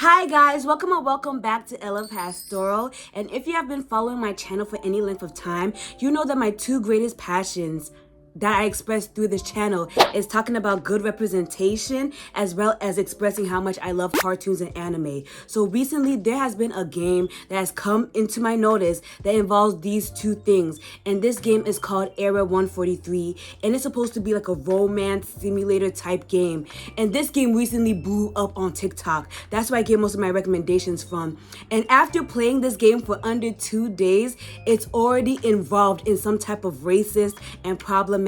Hi guys, welcome and welcome back to Ella Pastoral. And if you have been following my channel for any length of time, you know that my two greatest passions that I express through this channel is talking about good representation as well as expressing how much I love cartoons and anime. So recently there has been a game that has come into my notice that involves these two things, and this game is called Era 143, and it's supposed to be like a romance simulator type game. And this game recently blew up on TikTok. That's where I get most of my recommendations from. And after playing this game for under 2 days, it's already involved in some type of racist and problematic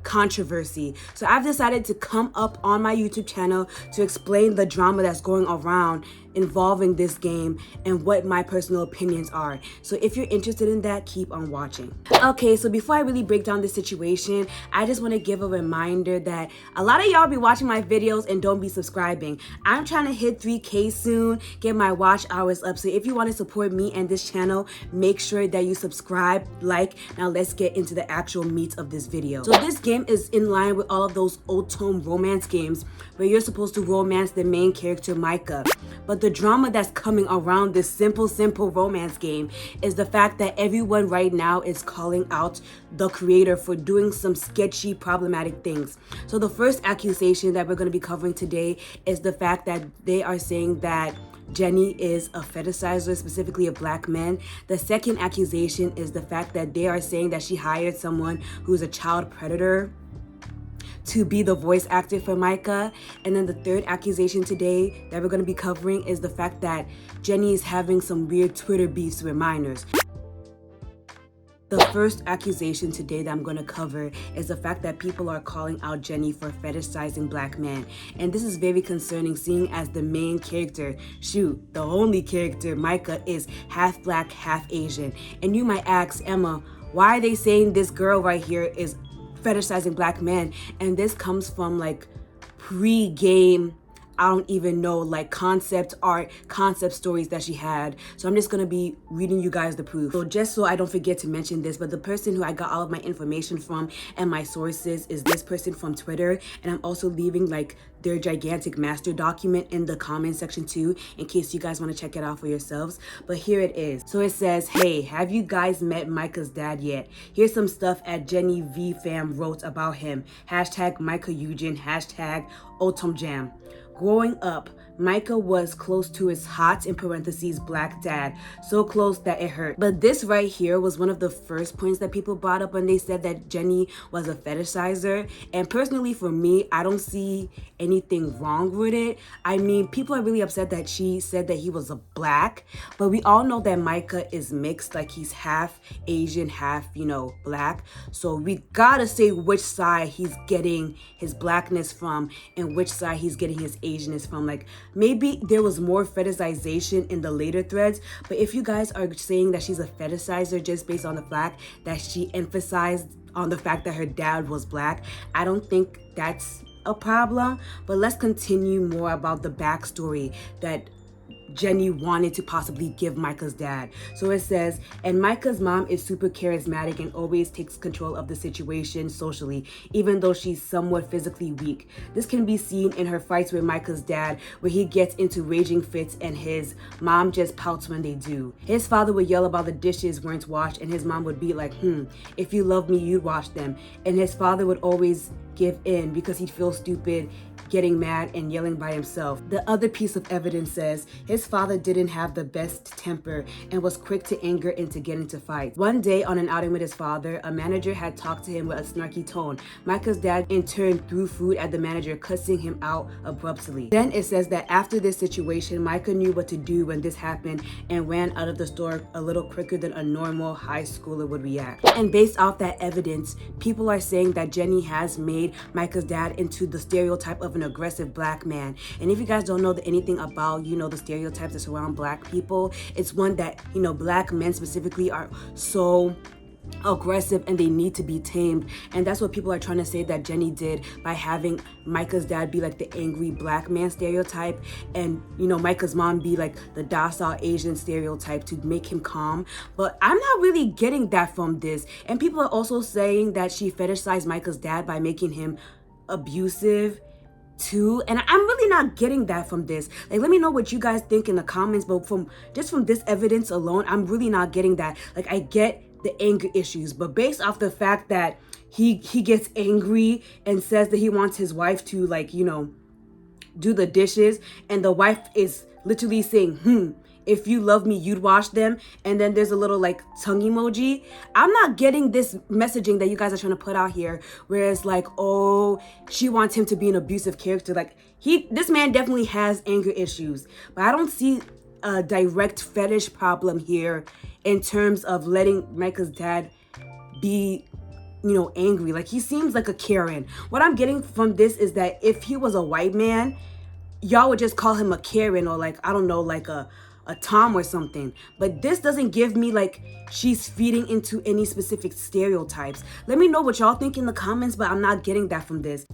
controversy. So I've decided to come up on my YouTube channel to explain the drama that's going around involving this game and what my personal opinions are. So if you're interested in that, keep on watching. Okay, so before I really break down the situation, I just want to give a reminder that a lot of y'all be watching my videos and don't be subscribing. I'm trying to hit 3K soon, get my watch hours up. So if you want to support me and this channel, make sure that you subscribe, like. Now let's get into the actual meat of this video. So this game is in line with all of those otome romance games where you're supposed to romance the main character Micah. But the drama that's coming around this simple romance game is the fact that everyone right now is calling out the creator for doing some sketchy, problematic things. So the first accusation that we're going to be covering today is the fact that they are saying that Jenny is a fetishizer, specifically of black men. The second accusation is the fact that they are saying that she hired someone who's a child predator to be the voice actor for Micah. And then the third accusation today that we're going to be covering is the fact that Jenny is having some weird Twitter beefs with minors. The first accusation today that I'm going to cover is the fact that people are calling out Jenny for fetishizing black men. And this is very concerning, seeing as the main character, the only character, Micah, is half black, half Asian. And you might ask, Emma, why are they saying this girl right here is fetishizing black men? And this comes from like pre-game, I don't even know, like concept art, concept stories that she had. So I'm just gonna be reading you guys the proof. So just so I don't forget to mention this, but the person who I got all of my information from and my sources is this person from Twitter. And I'm also leaving like their gigantic master document in the comment section too, in case you guys want to check it out for yourselves. But here it is. So it says, hey, have you guys met Micah's dad yet? Here's some stuff at Jenny V Fam wrote about him. Hashtag Micah Yujin, hashtag otome jam. Growing up, Micah was close to his hot, in parentheses, black dad, so close that it hurt. But this right here was one of the first points that people brought up when they said that Jenny was a fetishizer. And personally for me, I don't see anything wrong with it. I mean, people are really upset that she said that he was a black, but we all know that Micah is mixed, like he's half Asian, half, black. So we gotta say which side he's getting his blackness from and which side he's getting his Asianness from. Like, maybe there was more fetishization in the later threads, but if you guys are saying that she's a fetishizer just based on the fact that she emphasized on the fact that her dad was black, I don't think that's a problem. But let's continue more about the backstory that Jenny wanted to possibly give Micah's dad. So it says, and Micah's mom is super charismatic and always takes control of the situation socially, even though she's somewhat physically weak. This can be seen in her fights with Micah's dad, where he gets into raging fits and his mom just pouts when they do. His father would yell about the dishes weren't washed, and his mom would be like, if you love me, you'd wash them. And his father would always give in because he'd feel stupid getting mad and yelling by himself. The other piece of evidence says his father didn't have the best temper and was quick to anger and to get into fights. One day on an outing with his father, a manager had talked to him with a snarky tone. Micah's dad in turn threw food at the manager, cussing him out abruptly. Then it says that after this situation, Micah knew what to do when this happened and ran out of the store a little quicker than a normal high schooler would react. And based off that evidence, people are saying that Jenny has made Micah's dad into the stereotype of an aggressive black man. And if you guys don't know anything about, the stereotypes that surround black people, it's one that, black men specifically are so aggressive and they need to be tamed. And that's what people are trying to say that Jenny did by having Micah's dad be like the angry black man stereotype and Micah's mom be like the docile Asian stereotype to make him calm. But I'm not really getting that from this. And people are also saying that she fetishized Micah's dad by making him abusive too, and I'm really not getting that from this. Like, let me know what you guys think in the comments, but from this evidence alone, I'm really not getting that. Like, I get the anger issues, but based off the fact that he gets angry and says that he wants his wife to, like, you know, do the dishes, and the wife is literally saying, if you love me, you'd wash them, and then there's a little like tongue emoji. I'm not getting this messaging that you guys are trying to put out here, where it's like, oh, she wants him to be an abusive character. Like, this man definitely has anger issues, but I don't see a direct fetish problem here in terms of letting Micah's dad be, you know, angry. Like, he seems like a Karen. What I'm getting from this is that if he was a white man, y'all would just call him a Karen, or like, I don't know, like a Tom or something. But this doesn't give me like she's feeding into any specific stereotypes. Let me know what y'all think in the comments, but I'm not getting that from this.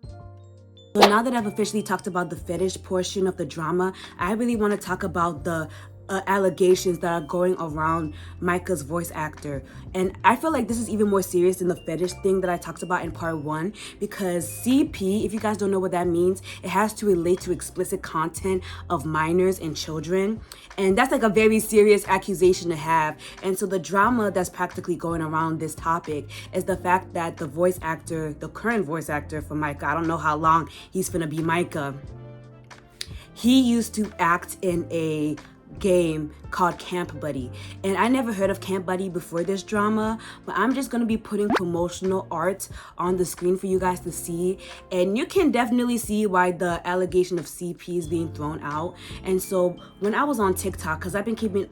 So now that I've officially talked about the fetish portion of the drama, I really want to talk about the allegations that are going around Micah's voice actor. And I feel like this is even more serious than the fetish thing that I talked about in part 1, because CP, if you guys don't know what that means, it has to relate to explicit content of minors and children. And that's like a very serious accusation to have. And so the drama that's practically going around this topic is the fact that the voice actor, the current voice actor for Micah, I don't know how long he's gonna be Micah, he used to act in a game called Camp Buddy, and I never heard of Camp Buddy before this drama, but I'm just gonna be putting promotional art on the screen for you guys to see, and you can definitely see why the allegation of CP is being thrown out. And so when I was on TikTok, because I've been keeping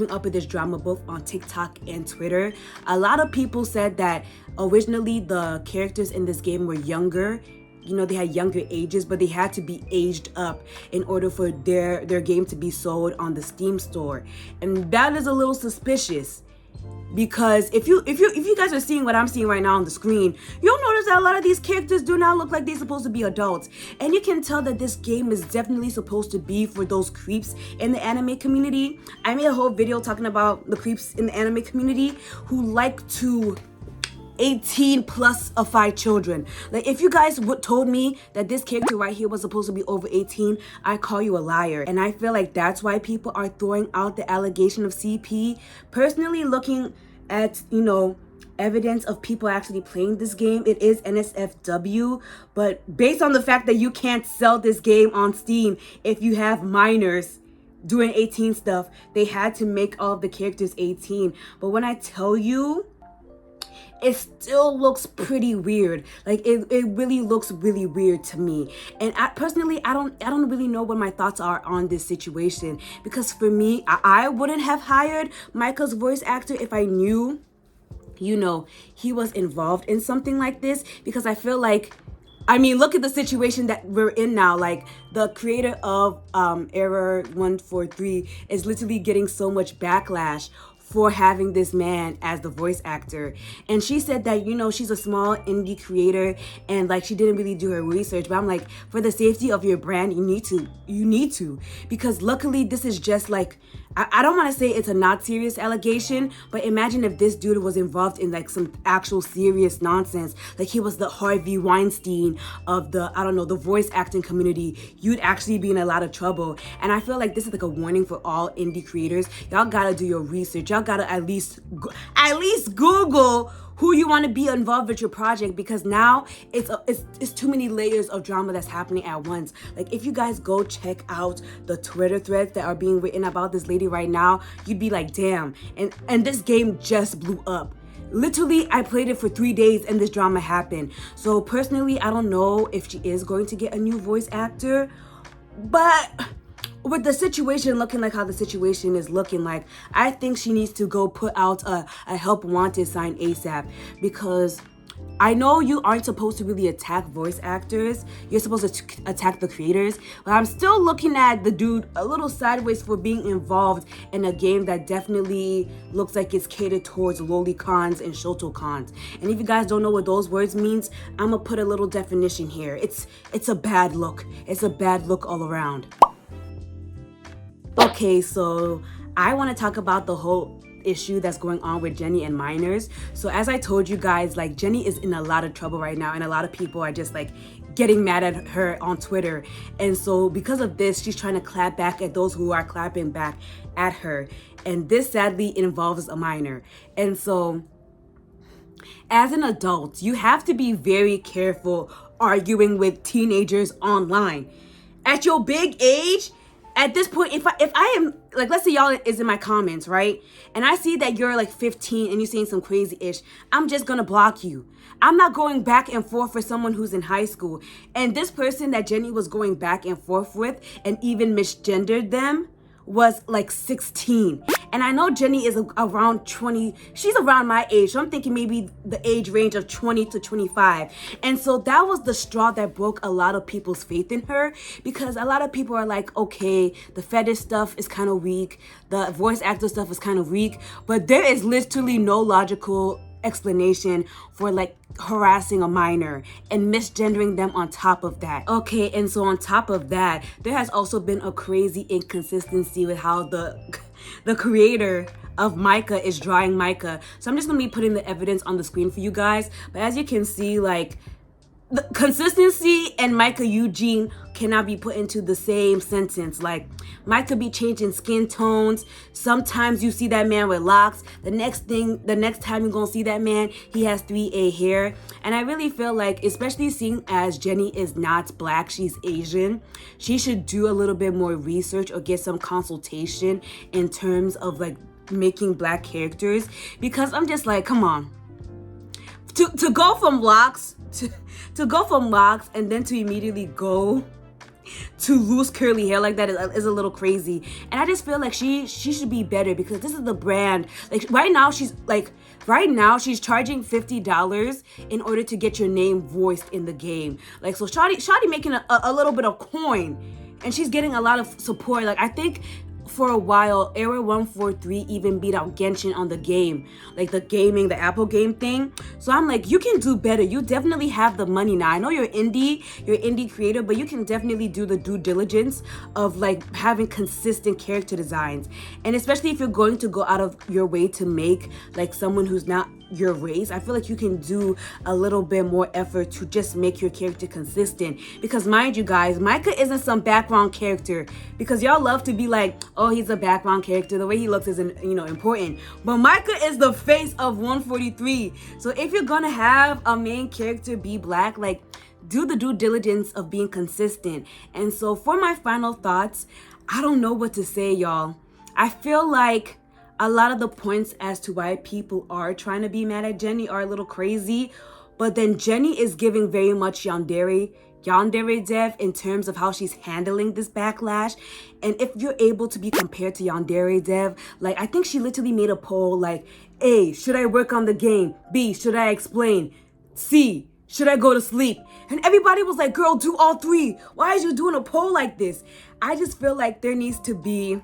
up with this drama both on TikTok and Twitter, a lot of people said that originally the characters in this game were younger. You know, they had younger ages, but they had to be aged up in order for their game to be sold on the Steam store. And that is a little suspicious, because if you guys are seeing what I'm seeing right now on the screen, you'll notice that a lot of these characters do not look like they're supposed to be adults. And you can tell that this game is definitely supposed to be for those creeps in the anime community. I made a whole video talking about the creeps in the anime community who like to 18+ify children. Like, if you guys told me that this character right here was supposed to be over 18, I call you a liar. And I feel like that's why people are throwing out the allegation of CP. Personally, looking at, you know, evidence of people actually playing this game, it is NSFW, but based on the fact that you can't sell this game on Steam if you have minors doing 18 stuff, they had to make all of the characters 18. But when I tell you, it still looks pretty weird. Like, it really looks really weird to me. And I don't really know what my thoughts are on this situation, because for me, I wouldn't have hired Micah's voice actor if I knew, you know, he was involved in something like this, because I feel like, I mean, look at the situation that we're in now. Like, the creator of Error 143 is literally getting so much backlash for having this man as the voice actor. And she said that, you know, she's a small indie creator and like she didn't really do her research. But I'm like, for the safety of your brand, you need to, because luckily this is just like, I don't want to say it's a not serious allegation, but imagine if this dude was involved in like some actual serious nonsense, like he was the Harvey Weinstein of the, I don't know, the voice acting community, you'd actually be in a lot of trouble. And I feel like this is like a warning for all indie creators. Y'all gotta do your research. Y'all gotta at least Google who you want to be involved with your project, because now it's too many layers of drama that's happening at once. Like, if you guys go check out the Twitter threads that are being written about this lady right now, you'd be like, damn. And this game just blew up. Literally, I played it for 3 days and this drama happened. So personally, I don't know if she is going to get a new voice actor, but with the situation looking like how the situation is looking like, I think she needs to go put out a help wanted sign ASAP, because I know you aren't supposed to really attack voice actors. You're supposed to attack the creators. But I'm still looking at the dude a little sideways for being involved in a game that definitely looks like it's catered towards lolicons and shotocons. And if you guys don't know what those words means, I'm gonna put a little definition here. It's a bad look. It's a bad look all around. Okay, so I want to talk about the whole issue that's going on with Jenny and minors. So as I told you guys, like, Jenny is in a lot of trouble right now, and a lot of people are just like getting mad at her on Twitter. And so because of this, she's trying to clap back at those who are clapping back at her. And this sadly involves a minor. And so as an adult, you have to be very careful arguing with teenagers online. At your big age, at this point, if I am, like, let's say y'all is in my comments, right? And I see that you're like 15 and you're saying some crazy ish, I'm just gonna block you. I'm not going back and forth for someone who's in high school. And this person that Jenny was going back and forth with and even misgendered them was like 16. And I know Jenny is around 20. She's around my age. So I'm thinking maybe the age range of 20 to 25. And so that was the straw that broke a lot of people's faith in her, because a lot of people are like, okay, the fetish stuff is kind of weak. The voice actor stuff is kind of weak. But there is literally no logical explanation for like harassing a minor and misgendering them on top of that. Okay, and so on top of that, there has also been a crazy inconsistency with how the creator of Micah is drawing Micah. So I'm just gonna be putting the evidence on the screen for you guys. But as you can see, like, the consistency and Micah Yujin cannot be put into the same sentence. Like, Micah be changing skin tones. Sometimes you see that man with locks. The next time you're gonna see that man, he has 3A hair. And I really feel like, especially seeing as Jenny is not black, she's Asian, she should do a little bit more research or get some consultation in terms of like making black characters. Because I'm just like, come on. To go from locks to go from locks and then to immediately go to loose curly hair like that is a little crazy. And I just feel like she should be better, because this is the brand. Like right now she's charging $50 in order to get your name voiced in the game. Like, so Shawty making a little bit of coin, and she's getting a lot of support. Like, I think for a while, Era 143 even beat out Genshin on the game, like the Apple game thing. So I'm like, you can do better. You definitely have the money now. I know you're indie creator, but you can definitely do the due diligence of like having consistent character designs. And especially if you're going to go out of your way to make like someone who's not your race, I feel like you can do a little bit more effort to just make your character consistent. Because mind you guys, Micah isn't some background character, because y'all love to be like, oh, he's a background character, the way he looks isn't, important. But Micah is the face of 143. So if you're gonna have a main character be black, like, do the due diligence of being consistent. And so for my final thoughts, I don't know what to say, y'all. I feel like a lot of the points as to why people are trying to be mad at Jenny are a little crazy, but then Jenny is giving very much yandere Dev in terms of how she's handling this backlash. And if you're able to be compared to Yandere Dev, like, I think she literally made a poll like, A, should I work on the game? B, should I explain? C, should I go to sleep? And everybody was like, girl, do all three. Why are you doing a poll like this? I just feel like there needs to be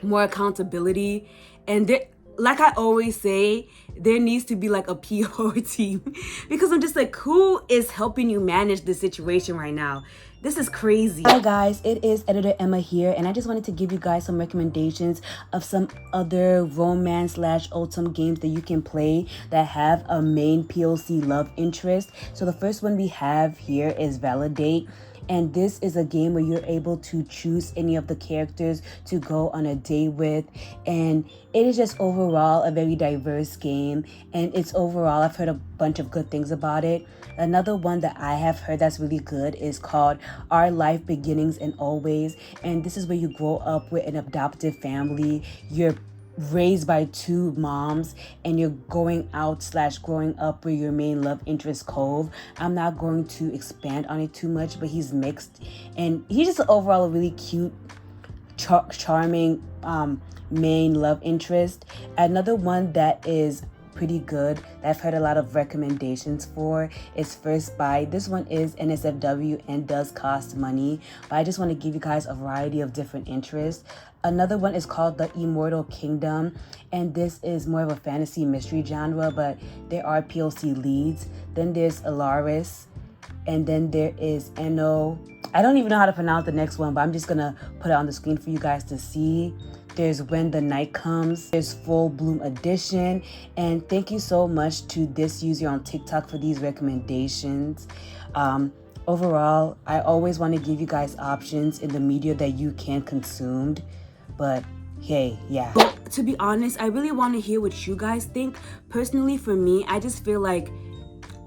more accountability. And there, like I always say, there needs to be like a PR team, because I'm just like, who is helping you manage the situation right now? This is crazy. Hi guys, it is Editor Emma here, and I just wanted to give you guys some recommendations of some other romance / otome games that you can play that have a main POC love interest. So the first one we have here is Validate. And this is a game where you're able to choose any of the characters to go on a date with. And it is just overall a very diverse game. And it's overall, I've heard a bunch of good things about it. Another one that I have heard that's really good is called Our Life Beginnings and Always. And this is where you grow up with an adoptive family. You're raised by two moms, and you're going out / growing up with your main love interest Cove. I'm not going to expand on it too much, but he's mixed, and he's just overall a really cute, charming main love interest. Another one that is pretty good that I've heard a lot of recommendations for is First Bite. This one is NSFW and does cost money, but I just want to give you guys a variety of different interests. Another one is called The Immortal Kingdom, and this is more of a fantasy mystery genre, but there are POC leads. Then there's Alaris, and then there is Eno. I don't even know how to pronounce the next one, but I'm just gonna put it on the screen for you guys to see. There's When the Night Comes. There's Full Bloom Edition. And thank you so much to this user on TikTok for these recommendations. Overall, I always want to give you guys options in the media that you can consume, but hey, yeah. But to be honest, I really want to hear what you guys think. Personally, for me, I just feel like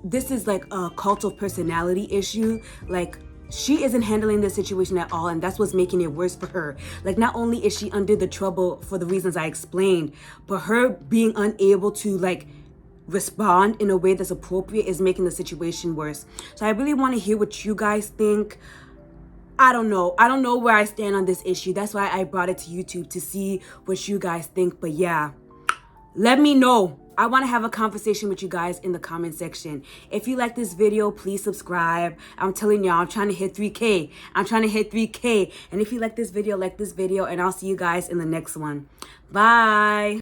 this is like a cult of personality issue. Like, she isn't handling the situation at all, and that's what's making it worse for her. Like, not only is she under the trouble for the reasons I explained, but her being unable to like respond in a way that's appropriate is making the situation worse. So I really want to hear what you guys think. I don't know where I stand on this issue. That's why I brought it to YouTube, to see what you guys think. But yeah, let me know. I want to have a conversation with you guys in the comment section. If you like this video, please subscribe. I'm telling y'all, I'm trying to hit 3K. I'm trying to hit 3K. And if you like this video, and I'll see you guys in the next one. Bye.